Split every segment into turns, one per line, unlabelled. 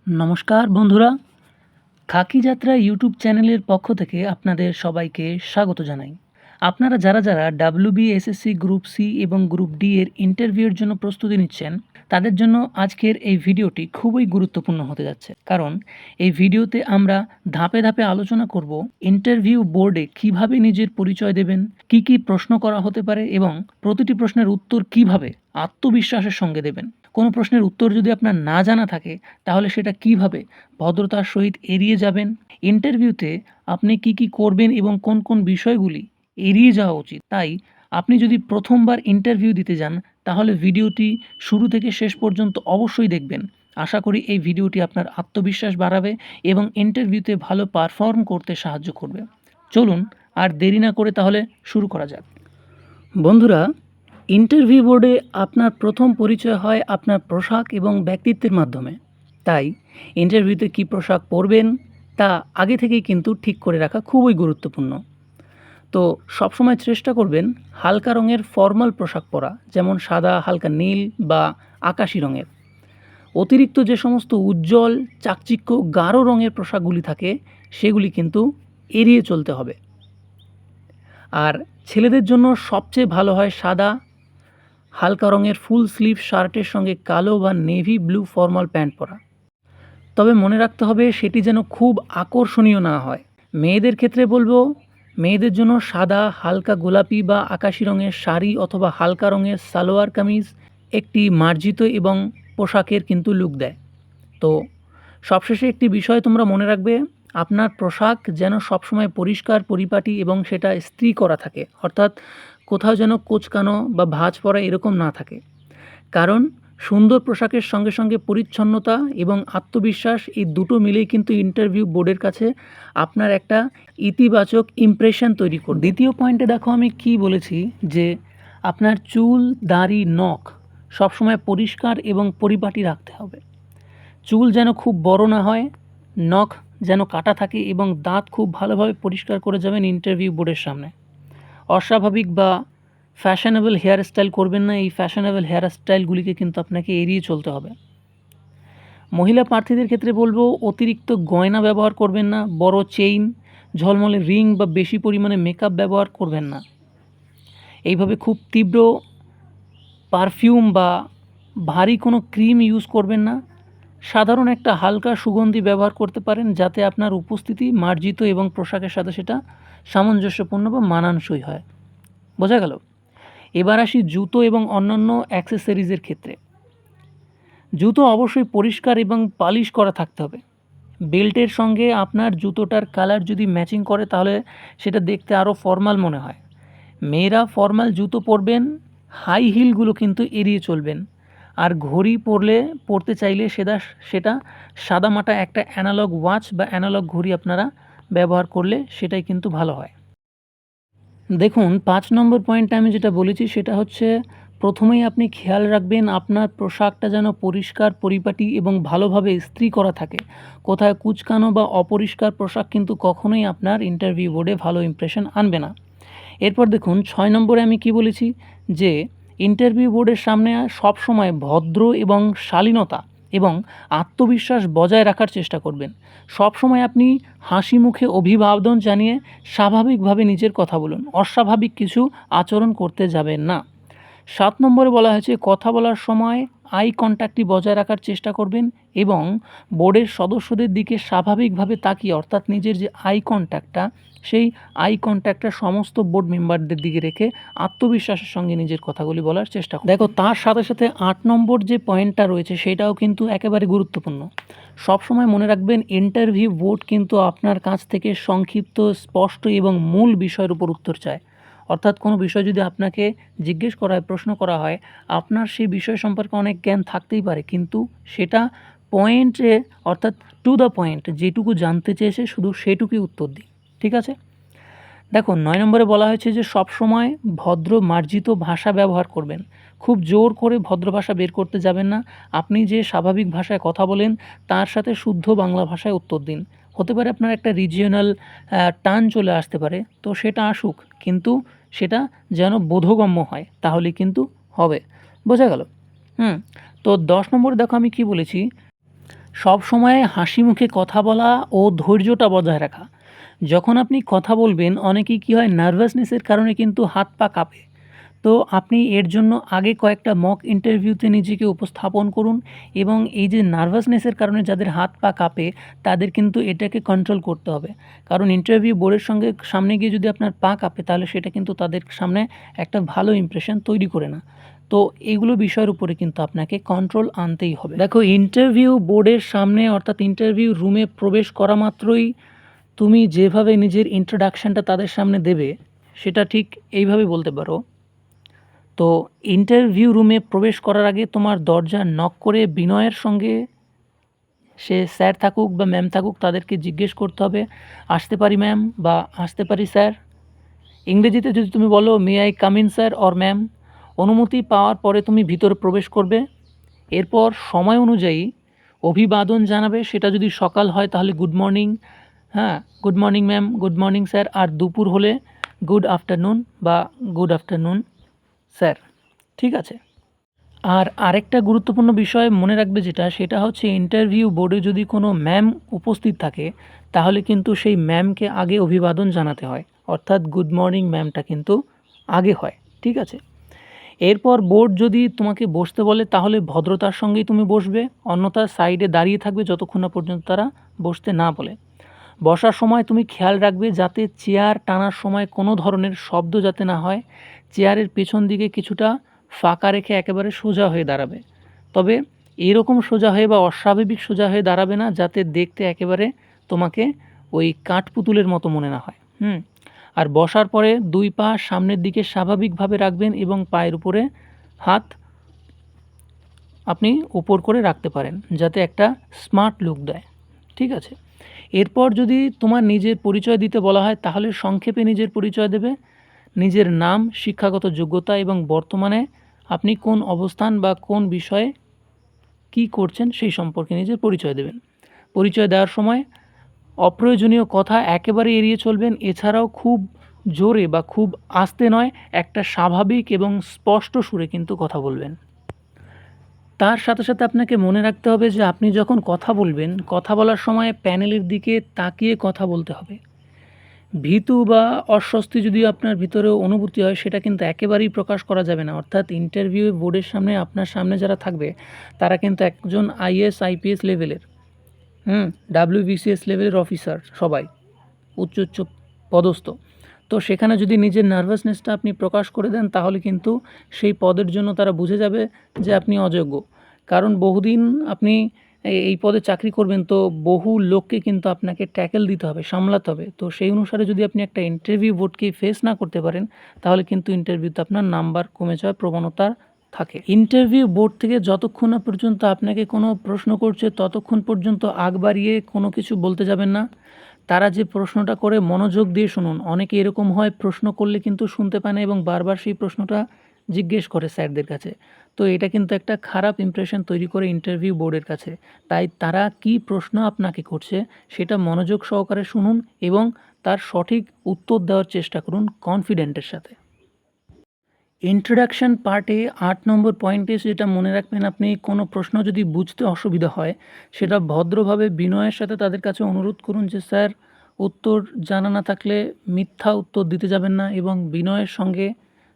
নমস্কার বন্ধুরা, খাকি যাত্রা ইউটিউব চ্যানেলের পক্ষ থেকে আপনাদের সবাইকে স্বাগত জানাই। আপনারা যারা ডাব্লিউবিএসএসসি গ্রুপ সি এবং গ্রুপ ডি এর ইন্টারভিউর জন্য প্রস্তুতি নিচ্ছেন, তাদের জন্য আজকের এই ভিডিওটি খুবই গুরুত্বপূর্ণ হতে যাচ্ছে। কারণ এই ভিডিওতে আমরা ধাপে ধাপে আলোচনা করব ইন্টারভিউ বোর্ডে কিভাবে নিজের পরিচয় দেবেন, কি প্রশ্ন করা হতে পারে এবং প্রতিটি প্রশ্নের উত্তর কিভাবে আত্মবিশ্বাসের সঙ্গে দেবেন। কোনো প্রশ্নের উত্তর যদি আপনার না জানা থাকে, তাহলে সেটা কিভাবে ভদ্রতার সহিত এড়িয়ে যাবেন। ইন্টারভিউতে আপনি কি করবেন এবং কোন বিষয়গুলি এড়িয়ে যাওয়া উচিত। তাই আপনি যদি প্রথমবার ইন্টারভিউ দিতে যান, তাহলে ভিডিওটি শুরু থেকে শেষ পর্যন্ত অবশ্যই দেখবেন। আশা করি এই ভিডিওটি আপনার আত্মবিশ্বাস বাড়াবে এবং ইন্টারভিউতে ভালো পারফর্ম করতে সাহায্য করবে। চলুন আর দেরি না করে তাহলে শুরু করা যাক। বন্ধুরা, ইন্টারভিউ বোর্ডে আপনার প্রথম পরিচয় হয় আপনার পোশাক এবং ব্যক্তিত্বের মাধ্যমে। তাই ইন্টারভিউতে কী পোশাক পরবেন তা আগে থেকেই কিন্তু ঠিক করে রাখা খুবই গুরুত্বপূর্ণ। তো সবসময় চেষ্টা করবেন হালকা রঙের ফর্মাল পোশাক পরা, যেমন সাদা, হালকা নীল বা আকাশি রঙের। অতিরিক্ত যে সমস্ত উজ্জ্বল, চাকচিক্য, গাঢ় রঙের পোশাকগুলি থাকে, সেগুলি কিন্তু এড়িয়ে চলতে হবে। আর ছেলেদের জন্য সবচেয়ে ভালো হয় সাদা হালকা রঙের ফুল স্লিভ শার্টের সঙ্গে কালো বা নেভি ব্লু ফর্মাল প্যান্ট পরা। তবে মনে রাখতে হবে সেটি যেন খুব আকর্ষণীয় না হয়। মেয়েদের ক্ষেত্রে বলবো, মেয়েদের জন্য সাদা, হালকা গোলাপি বা আকাশি রঙের শাড়ি অথবা হালকা রঙের সালোয়ার কামিজ একটি মার্জিত এবং পোশাকের কিন্তু লুক দেয়। তো সবশেষে একটি বিষয় তোমরা মনে রাখবে, আপনার পোশাক যেন সবসময় পরিষ্কার, পরিপাটি এবং সেটা ইস্ত্রি করা থাকে। অর্থাৎ কোথাও যেন কোঁচকানো বা ভাঁজ পড়া এরকম না থাকে। কারণ সুন্দর পোশাকের সঙ্গে সঙ্গে পরিচ্ছন্নতা এবং আত্মবিশ্বাস, এই দুটো মিলেই কিন্তু ইন্টারভিউ বোর্ডের কাছে আপনার একটা ইতিবাচক ইমপ্রেশন তৈরি করবে। দ্বিতীয় পয়েন্টে দেখো আমি কি বলেছি, যে আপনার চুল, দাড়ি, নখ সবসময় পরিষ্কার এবং পরিপাটি রাখতে হবে। চুল যেন খুব বড় না হয়, নখ যেন কাটা থাকে এবং দাঁত খুব ভালোভাবে পরিষ্কার করে যাবেন ইন্টারভিউ বোর্ডের সামনে। অস্বাভাবিক বা ফ্যাশনেবল হেয়ার স্টাইল করবেন না। এই ফ্যাশনেবল হেয়ার স্টাইলগুলিকে কিন্তু আপনাকে এড়িয়ে চলতে হবে। মহিলা প্রার্থীদের ক্ষেত্রে বলবো, অতিরিক্ত গয়না ব্যবহার করবেন না। বড় চেইন, ঝলমলে রিং বা বেশি পরিমাণে মেকআপ ব্যবহার করবেন না। এইভাবে খুব তীব্র পারফিউম বা ভারী কোনো ক্রিম ইউজ করবেন না। সাধারণ একটা হালকা সুগন্ধি ব্যবহার করতে পারেন, যাতে আপনার উপস্থিতি মার্জিত এবং পোশাকের সাথে সেটা সামঞ্জস্যপূর্ণ বা মানানসই হয়। বোঝা গেল? এবার আসি জুতো এবং অন্যান্য অ্যাক্সেসরিজের ক্ষেত্রে। জুতো অবশ্যই পরিষ্কার এবং পালিশ করা থাকতে হবে। বেল্টের সঙ্গে আপনার জুতোটার কালার যদি ম্যাচিং করে, তাহলে সেটা দেখতে আরও ফর্মাল মনে হয়। মেয়েরা ফর্মাল জুতো পরবেন, হাই হিলগুলো কিন্তু এড়িয়ে চলবেন। আর ঘড়ি পরতে চাইলে সেটা সাদামাটা একটা অ্যানালগ ওয়াচ বা অ্যানালগ ঘড়ি আপনারা ব্যবহার করলে সেটাই কিন্তু ভালো হয়। দেখুন, 5 নম্বর পয়েন্টটা আমি যেটা বলেছি সেটা হচ্ছে, প্রথমেই আপনি খেয়াল রাখবেন আপনার পোশাকটা যেন পরিষ্কার, পরিপাটি এবং ভালোভাবে ইস্ত্রি করা থাকে। কোথায় কুঁচকানো বা অপরিষ্কার পোশাক কিন্তু কখনোই আপনার ইন্টারভিউ বোর্ডে ভালো ইমপ্রেশন আনবে না। এরপর দেখুন 6 নম্বরে আমি কি বলেছি, যে ইন্টারভিউ বোর্ডের সামনে সবসময় ভদ্র এবং শালীনতা এবং আত্মবিশ্বাস বজায় রাখার চেষ্টা করবেন। সবসময় আপনি হাসি মুখে অভিবাদন জানিয়ে স্বাভাবিকভাবে নিজের কথা বলুন। অস্বাভাবিক কিছু আচরণ করতে যাবেন না। 7 নম্বরে বলা হয়েছে, কথা বলার সময় আই কন্ট্যাক্টটি বজায় রাখার চেষ্টা করবেন এবং বোর্ডের সদস্যদের দিকে স্বাভাবিকভাবে তাকিয়ে, অর্থাৎ নিজের যে আই কন্ট্যাক্টটা, সেই আই কন্ট্যাক্টটা সমস্ত বোর্ড মেম্বারদের দিকে রেখে আত্মবিশ্বাসের সঙ্গে নিজের কথাগুলি বলার চেষ্টা করুন। দেখো, তার সাথে সাথে 8 নম্বর যে পয়েন্টটা রয়েছে সেটাও কিন্তু একেবারে গুরুত্বপূর্ণ। সবসময় মনে রাখবেন, ইন্টারভিউ বোর্ড কিন্তু আপনার কাছ থেকে সংক্ষিপ্ত, স্পষ্ট এবং মূল বিষয়ের উপর উত্তর চায়। অর্থাৎ কোনো বিষয় যদি আপনাকে জিজ্ঞেস করা হয়, প্রশ্ন করা হয়, আপনার সেই বিষয় সম্পর্কে অনেক জ্ঞান থাকতেই পারে, কিন্তু সেটা পয়েন্টে, অর্থাৎ টু দ্য পয়েন্ট, যেটুকু জানতে চেয়েছে শুধু সেটুকুই উত্তর দিন। ঠিক আছে? দেখো, 9 নম্বরে বলা হয়েছে যে সবসময় ভদ্র মার্জিত ভাষা ব্যবহার করবেন। খুব জোর করে ভদ্র ভাষা বের করতে যাবেন না। আপনি যে স্বাভাবিক ভাষায় কথা বলেন, তার সাথে শুদ্ধ বাংলা ভাষায় উত্তর দিন। হতে পারে আপনার একটা রিজিওনাল টান চলে আসতে পারে, তো সেটা আসুক, কিন্তু সেটা যেন বোধগম্য হয়, তাহলে কিন্তু হবে। বোঝা গেল? তো 10 নম্বরে দেখো আমি কি বলেছি, সবসময় হাসি মুখে কথা বলা ও ধৈর্যটা বজায় রাখা। যখন আপনি কথা বলবেন অনেকেই কী হয় নার্ভাসনেসের কারণে কিন্তু হাত পা কাঁপে। তো আপনি এর জন্য আগে কয়েকটা মক ইন্টারভিউতে নিজেকে উপস্থাপন করুন এবং এই যে নার্ভাসনেসের কারণে যাদের হাত পা কাঁপে তাদের কিন্তু এটাকে কন্ট্রোল করতে হবে। কারণ ইন্টারভিউ বোর্ডের সামনে গিয়ে যদি আপনার পা কাঁপে তাহলে সেটা কিন্তু তাদের সামনে একটা ভালো ইমপ্রেশন তৈরি করে না। তো এগুলো বিষয়ের উপরে কিন্তু আপনাকে কন্ট্রোল আনতেই হবে। দেখো, ইন্টারভিউ বোর্ডের সামনে অর্থাৎ ইন্টারভিউ রুমে প্রবেশ করা মাত্রই তুমি যেভাবে নিজের ইন্ট্রোডাকশানটা তাদের সামনে দেবে সেটা ঠিক এইভাবে বলতে পারো। তো ইন্টারভিউ রুমে প্রবেশ করার আগে তোমার দরজা নক করে বিনয়ের সঙ্গে, সে স্যার থাকুক বা ম্যাম থাকুক, তাদেরকে জিজ্ঞেস করতে হবে, আসতে পারি ম্যাম বা আসতে পারি স্যার। ইংরেজিতে যদি তুমি বলো may I come in sir or ma'am, অনুমতি পাওয়ার পরে তুমি ভিতরে প্রবেশ করবে। এরপর সময় অনুযায়ী অভিবাদন জানাবে। সেটা যদি সকাল হয় তাহলে গুড মর্নিং, হ্যাঁ good morning ma'am, good morning sir. আর দুপুর হলে গুড আফটারনুন বা গুড আফটারনুন স্যার। ঠিক আছে। আর আরেকটা গুরুত্বপূর্ণ বিষয় মনে রাখবে সেটা হচ্ছে ইন্টারভিউ বোর্ডে যদি কোনো ম্যাম উপস্থিত থাকে তাহলে কিন্তু সেই ম্যামকে আগে অভিবাদন জানাতে হয়, অর্থাৎ গুড মর্নিং ম্যামটা কিন্তু আগে হয়। ঠিক আছে। এরপর বোর্ড যদি তোমাকে বসতে বলে তাহলে ভদ্রতার সঙ্গেই তুমি বসবে, অন্যথায় সাইডে দাঁড়িয়ে থাকবে যতক্ষণ না পর্যন্ত তারা বসতে না বলে। বসার সময় তুমি খেয়াল রাখবে যাতে চেয়ার টানার সময় কোনো ধরনের শব্দ যাতে না হয়। চেয়ারের পেছন দিকে কিছুটা ফাঁকা রেখে একেবারে সোজা হয়ে দাঁড়াবে, তবে এরকম সোজা হয়ে বা অস্বাভাবিক সোজা হয়ে দাঁড়াবে না যাতে দেখতে একেবারে তোমাকে ওই কাঠপুতুলের মতো মনে না হয়। আর বসার পরে দুই পা সামনের দিকে স্বাভাবিকভাবে রাখবেন এবং পায়ের উপরে হাত আপনি উপর করে রাখতে পারেন যাতে একটা স্মার্ট লুক দেয়। ঠিক আছে। এরপর যদি তোমার নিজের পরিচয় দিতে বলা হয় তাহলে সংক্ষেপে নিজের পরিচয় দেবে। নিজের নাম, শিক্ষাগত যোগ্যতা এবং বর্তমানে আপনি কোন অবস্থান বা কোন বিষয়ে কী করছেন সেই সম্পর্কে নিজের পরিচয় দেবেন। পরিচয় দেওয়ার সময় অপ্রয়োজনীয় কথা একেবারে এড়িয়ে চলবেন। এছাড়াও খুব জোরে বা খুব আস্তে নয়, একটা স্বাভাবিক এবং স্পষ্ট সুরে কিন্তু কথা বলবেন। তার সাথে সাথে আপনাকে মনে রাখতে হবে যে আপনি যখন কথা বলবেন, কথা বলার সময় প্যানেলের দিকে তাকিয়ে কথা বলতে হবে। ভীতু বা অস্বস্তি যদি আপনার ভিতরে অনুভূতি হয় সেটা কিন্তু একেবারেই প্রকাশ করা যাবে না। অর্থাৎ ইন্টারভিউ বোর্ডের সামনে আপনার সামনে যারা থাকবে তারা কিন্তু একজন আইএস আইপিএস লেভেলের, ডাব্লিউবিসিএস লেভেলের অফিসার, সবাই উচ্চ পদস্থ। তো সেখানে যদি নিজের নার্ভাসনেসটা আপনি প্রকাশ করে দেন তাহলে কিন্তু সেই পদের জন্য তারা বুঝে যাবে যে আপনি অযোগ্য। কারণ বহুদিন আপনি এই পদে চাকরি করবেন, তো বহু লোককে কিন্তু আপনাকে ট্যাকেল দিতে হবে, সামলাতে হবে। তো সেই অনুসারে যদি আপনি একটা ইন্টারভিউ বোর্ডকে ফেস না করতে পারেন তাহলে কিন্তু ইন্টারভিউতে আপনার নাম্বার কমে যাওয়ার প্রবণতা থাকে। ইন্টারভিউ বোর্ড থেকে যতক্ষণ না পর্যন্ত আপনাকে কোনো প্রশ্ন করছে ততক্ষণ পর্যন্ত আগ বাড়িয়ে কোনো কিছু বলতে যাবেন না। তারা যে প্রশ্নটা করে মনোযোগ দিয়ে শুনুন। অনেকে এরকম হয় প্রশ্ন করলে কিন্তু শুনতে পায় না এবং বারবার সেই প্রশ্নটা জিজ্ঞেস করে স্যারদের কাছে। তো এটা কিন্তু একটা খারাপ ইমপ্রেশন তৈরি করে ইন্টারভিউ বোর্ডের কাছে। তাই তারা কি প্রশ্ন আপনাকে করছে সেটা মনোযোগ সহকারে শুনুন এবং তার সঠিক উত্তর দেওয়ার চেষ্টা করুন কনফিডেন্টের সাথে। ইন্ট্রোডাকশন পার্টে ৮ নম্বর পয়েন্টে যেটা মনে রাখবেন, আপনি কোনো প্রশ্ন যদি বুঝতে অসুবিধা হয় সেটা ভদ্রভাবে বিনয়ের সাথে তাদের কাছে অনুরোধ করুন যে স্যার উত্তর জানা না থাকলে মিথ্যা উত্তর দিতে যাবেন না এবং বিনয়ের সঙ্গে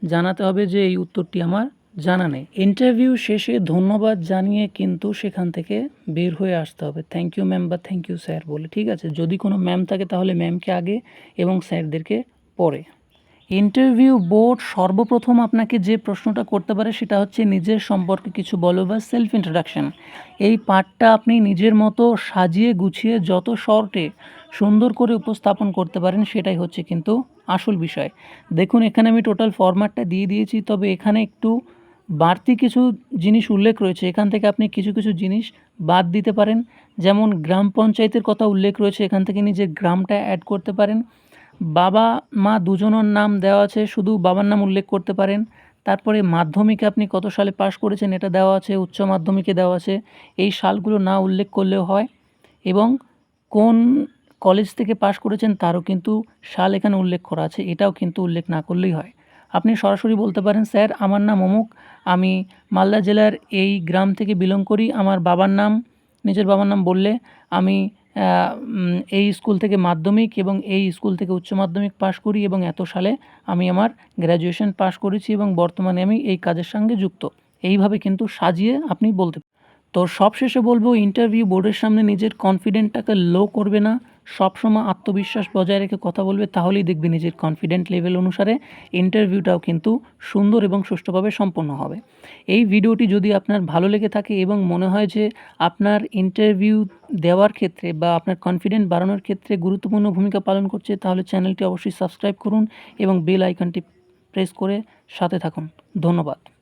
জানাতে হবে যে এই উত্তরটি আমার জানা নেই। ইন্টারভিউ শেষে ধন্যবাদ জানিয়ে কিন্তু সেখান থেকে বের হয়ে আসতে হবে, থ্যাংক ইউ ম্যাম বা থ্যাংক ইউ স্যার বলে। ঠিক আছে। যদি কোনো ম্যাম থাকে তাহলে ম্যামকে আগে এবং স্যারদেরকে পরে। ইন্টারভিউ বোর্ড সর্বপ্রথম আপনাকে যে প্রশ্নটা করতে পারে সেটা হচ্ছে নিজের সম্পর্কে কিছু বলো বা সেলফ ইন্ট্রোডাকশন। এই পার্টটা আপনি নিজের মতো সাজিয়ে গুছিয়ে যত শর্টে সুন্দর করে উপস্থাপন করতে পারেন সেটাই হচ্ছে কিন্তু আসল বিষয়। দেখুন এখানে আমি টোটাল ফরম্যাটটা দিয়ে দিয়েছি, তবে এখানে একটু বাড়তি কিছু জিনিস উল্লেখ রয়েছে। এখান থেকে আপনি কিছু কিছু জিনিস বাদ দিতে পারেন। যেমন গ্রাম পঞ্চায়েতের কথা উল্লেখ রয়েছে, এখান থেকে নিজের গ্রামটা অ্যাড করতে পারেন। বাবা মা দুজনের নাম দেওয়া আছে, শুধু বাবার নাম উল্লেখ করতে পারেন। তারপরে মাধ্যমিকে আপনি কত সালে পাশ করেছেন এটা দেওয়া আছে, উচ্চ মাধ্যমিকে দেওয়া আছে, এই সালগুলো না উল্লেখ করলেও হয়। এবং কোন কলেজ থেকে পাশ করেছেন তারও কিন্তু সাল এখানে উল্লেখ করা আছে, এটাও কিন্তু উল্লেখ না করলেই হয়। আপনি সরাসরি বলতে পারেন স্যার আমার নাম অমুক, আমি মালদা জেলার এই গ্রাম থেকে বিলং করি, আমার বাবার নাম নিজের বাবার নাম বললে আমি এই স্কুল থেকে মাধ্যমিক এবং এই স্কুল থেকে উচ্চ মাধ্যমিক পাশ করি এবং এত সালে আমি আমার গ্র্যাজুয়েশন পাশ করেছি এবং বর্তমানে আমি এই কাজের সঙ্গে যুক্ত। এইভাবে কিন্তু সাজিয়ে আপনি বলতে। তো সবশেষে বলবো, ইন্টারভিউ বোর্ডের সামনে নিজের কনফিডেন্টটাকে লো করবে না, সবসময় আত্মবিশ্বাস বজায় রেখে কথা বলবে, তাহলেই দেখবে নিজের কনফিডেন্ট লেভেল অনুসারে ইন্টারভিউটাও কিন্তু সুন্দর এবং সুষ্ঠুভাবে সম্পন্ন হবে। এই ভিডিওটি যদি আপনার ভালো লেগে থাকে এবং মনে হয় যে আপনার ইন্টারভিউ দেওয়ার ক্ষেত্রে বা আপনার কনফিডেন্ট বাড়ানোর ক্ষেত্রে গুরুত্বপূর্ণ ভূমিকা পালন করছে, তাহলে চ্যানেলটি অবশ্যই সাবস্ক্রাইব করুন এবং বেল আইকনটি প্রেস করে সাথে থাকুন। ধন্যবাদ।